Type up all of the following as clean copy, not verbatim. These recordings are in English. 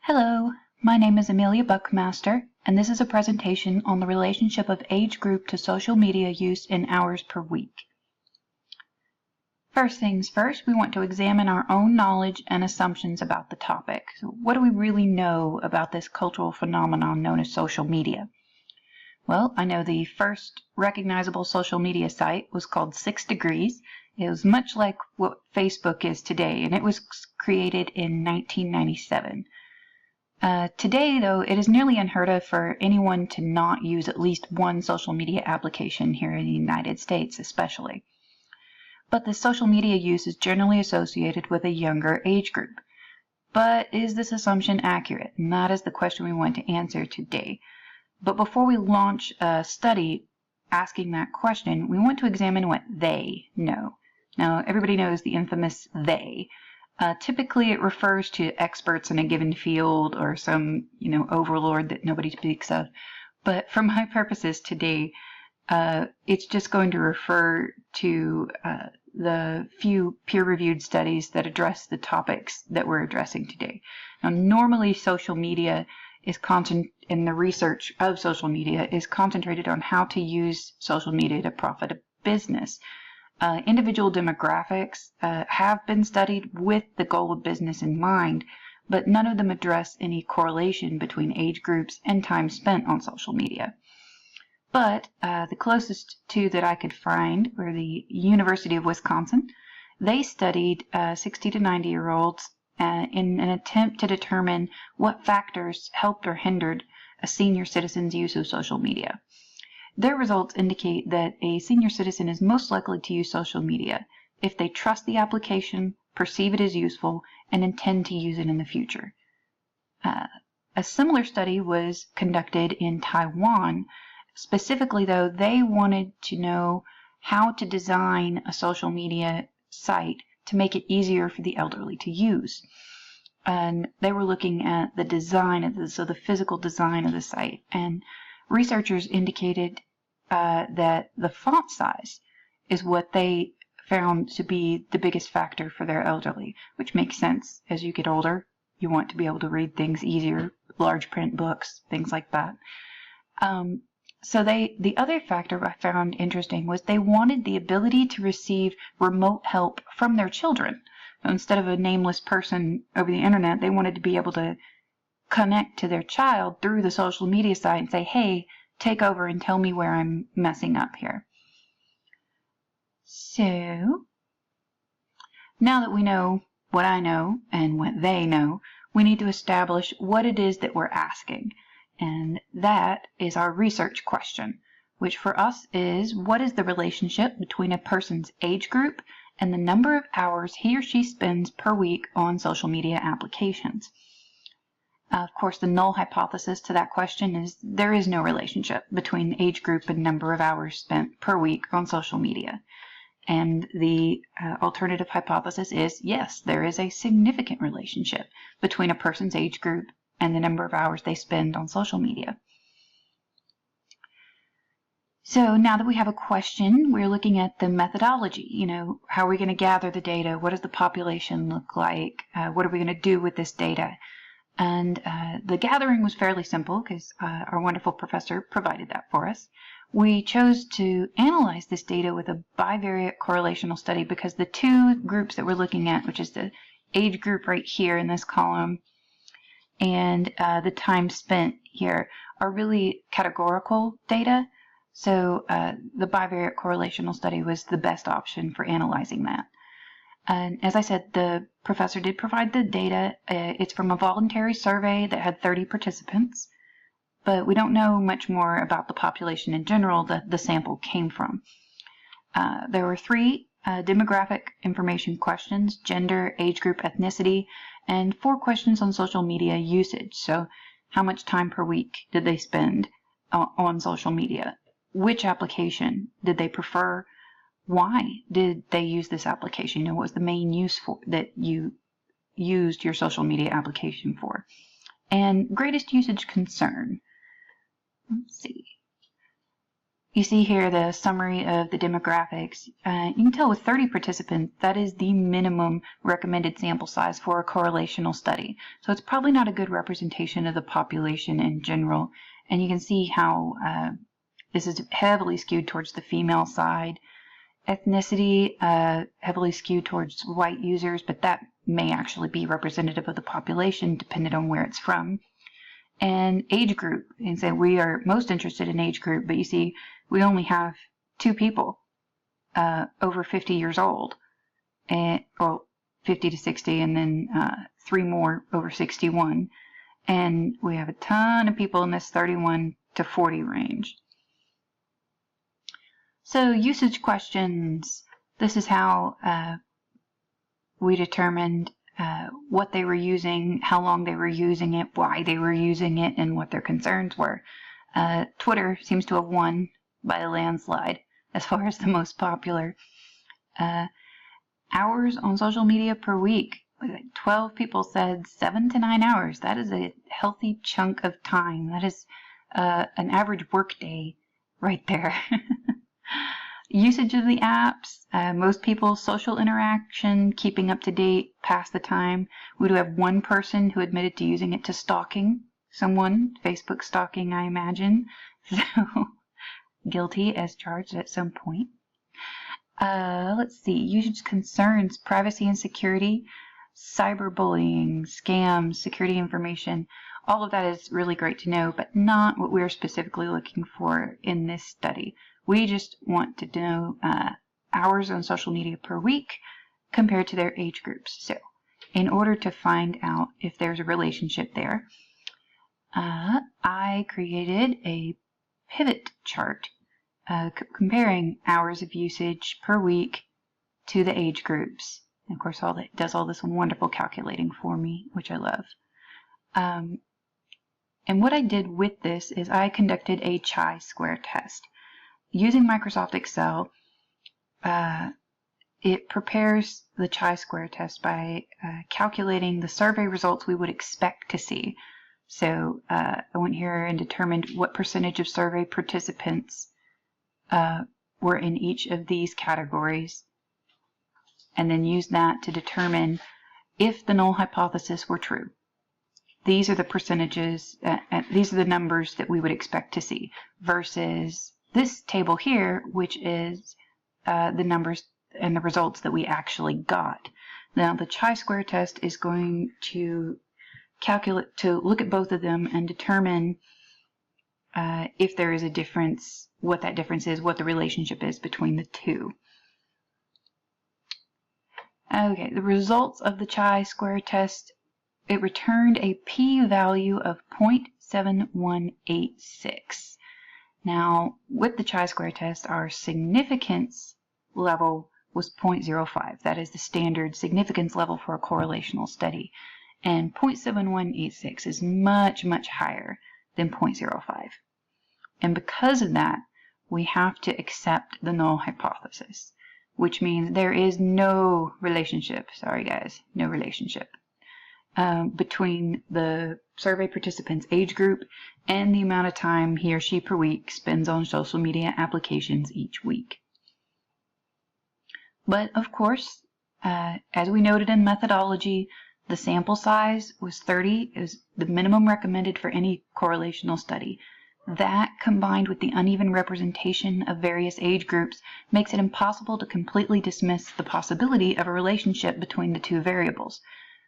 Hello, my name is Amelia Buckmaster, and this is a presentation on the relationship of age group to social media use in hours per week. First things first, we want to examine our own knowledge and assumptions about the topic. So what do we really know about this cultural phenomenon known as social media? Well, I know the first recognizable social media site was called 6 Degrees. It was much like what Facebook is today, and it was created in 1997. Today, though, it is nearly unheard of for anyone to not use at least one social media application here in the United States, especially. But the social media use is generally associated with a younger age group. But is this assumption accurate? And that is the question we want to answer today. But before we launch a study asking that question, we want to examine what they know. Now, everybody knows the infamous they. Typically, it refers to experts in a given field or some, overlord that nobody speaks of. But for my purposes today, it's just going to refer to the few peer-reviewed studies that address the topics that we're addressing today. Now, normally, social media is in the research of social media is concentrated on how to use social media to profit a business. Individual demographics have been studied with the goal of business in mind, but none of them address any correlation between age groups and time spent on social media. But the closest two that I could find were the University of Wisconsin. They studied 60 to 90-year-olds in an attempt to determine what factors helped or hindered a senior citizen's use of social media. Their results indicate that a senior citizen is most likely to use social media if they trust the application, perceive it as useful, and intend to use it in the future. A similar study was conducted in Taiwan. Specifically, though, they wanted to know how to design a social media site to make it easier for the elderly to use. And they were looking at the design of the physical design of the site. And researchers indicated that the font size is what they found to be the biggest factor for their elderly, which makes sense. As you get older, you want to be able to read things easier, large print books, things like that. So the other factor I found interesting was they wanted the ability to receive remote help from their children. So instead of a nameless person over the internet, they wanted to be able to connect to their child through the social media site and say, hey, take over and tell me where I'm messing up here. So now that we know what I know and what they know, we need to establish what it is that we're asking. And that is our research question, which for us is, what is the relationship between a person's age group and the number of hours he or she spends per week on social media applications? Of course, the null hypothesis to that question is there is no relationship between age group and number of hours spent per week on social media. And the alternative hypothesis is, yes, there is a significant relationship between a person's age group and the number of hours they spend on social media. So now that we have a question, we're looking at the methodology. How are we going to gather the data? What does the population look like? What are we going to do with this data? And the gathering was fairly simple because our wonderful professor provided that for us. We chose to analyze this data with a bivariate correlational study because the two groups that we're looking at, which is the age group right here in this column and the time spent here, are really categorical data. So the bivariate correlational study was the best option for analyzing that. And as I said, the professor did provide the data. It's from a voluntary survey that had 30 participants, but we don't know much more about the population in general that the sample came from. There were 3 demographic information questions: gender, age group, ethnicity, and 4 questions on social media usage. So how much time per week did they spend on social media? Which application did they prefer? Why did they use this application? What was the main use that you used your social media application for? And greatest usage concern. Let's see. You see here the summary of the demographics. You can tell with 30 participants, that is the minimum recommended sample size for a correlational study. So it's probably not a good representation of the population in general. And you can see how this is heavily skewed towards the female side. Ethnicity, heavily skewed towards white users, but that may actually be representative of the population depending on where it's from. And age group, and say we are most interested in age group, but you see we only have 2 people over 50 years old, or 50 to 60, and then 3 more over 61, and we have a ton of people in this 31 to 40 range. So usage questions. This is how we determined what they were using, how long they were using it, why they were using it, and what their concerns were. Twitter seems to have won by a landslide as far as the most popular. Hours on social media per week. 12 people said 7 to 9 hours. That is a healthy chunk of time. That is an average work day right there. Usage of the apps, most people social interaction, keeping up to date, pass the time. We do have 1 person who admitted to using it to stalking someone, Facebook stalking, I imagine. So guilty as charged at some point. Let's see, usage concerns, privacy and security, cyberbullying, scams, security information. All of that is really great to know, but not what we're specifically looking for in this study. We just want to know hours on social media per week compared to their age groups. So in order to find out if there's a relationship there, I created a pivot chart comparing hours of usage per week to the age groups. And of course, it does all this wonderful calculating for me, which I love. And what I did with this is I conducted a chi-square test. Using Microsoft Excel, it prepares the chi-square test by calculating the survey results we would expect to see. So I went here and determined what percentage of survey participants were in each of these categories, and then used that to determine if the null hypothesis were true. These are the percentages, these are the numbers that we would expect to see, versus this table here, which is the numbers and the results that we actually got. Now the chi-square test is going to look at both of them and determine if there is a difference, what that difference is, what the relationship is between the two. Okay, the results of the chi-square test, it returned a p-value of 0.7186. Now, with the chi-square test, our significance level was 0.05. That is the standard significance level for a correlational study. And 0.7186 is much, much higher than 0.05. And because of that, we have to accept the null hypothesis, which means there is no relationship, sorry guys, no relationship between the survey participant's age group and the amount of time he or she per week spends on social media applications each week. But of course, as we noted in methodology, the sample size was 30, is the minimum recommended for any correlational study. That, combined with the uneven representation of various age groups, makes it impossible to completely dismiss the possibility of a relationship between the two variables.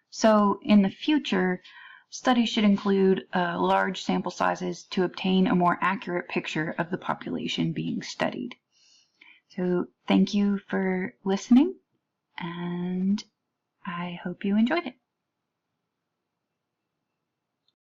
So in the future, studies should include large sample sizes to obtain a more accurate picture of the population being studied. So thank you for listening, and I hope you enjoyed it.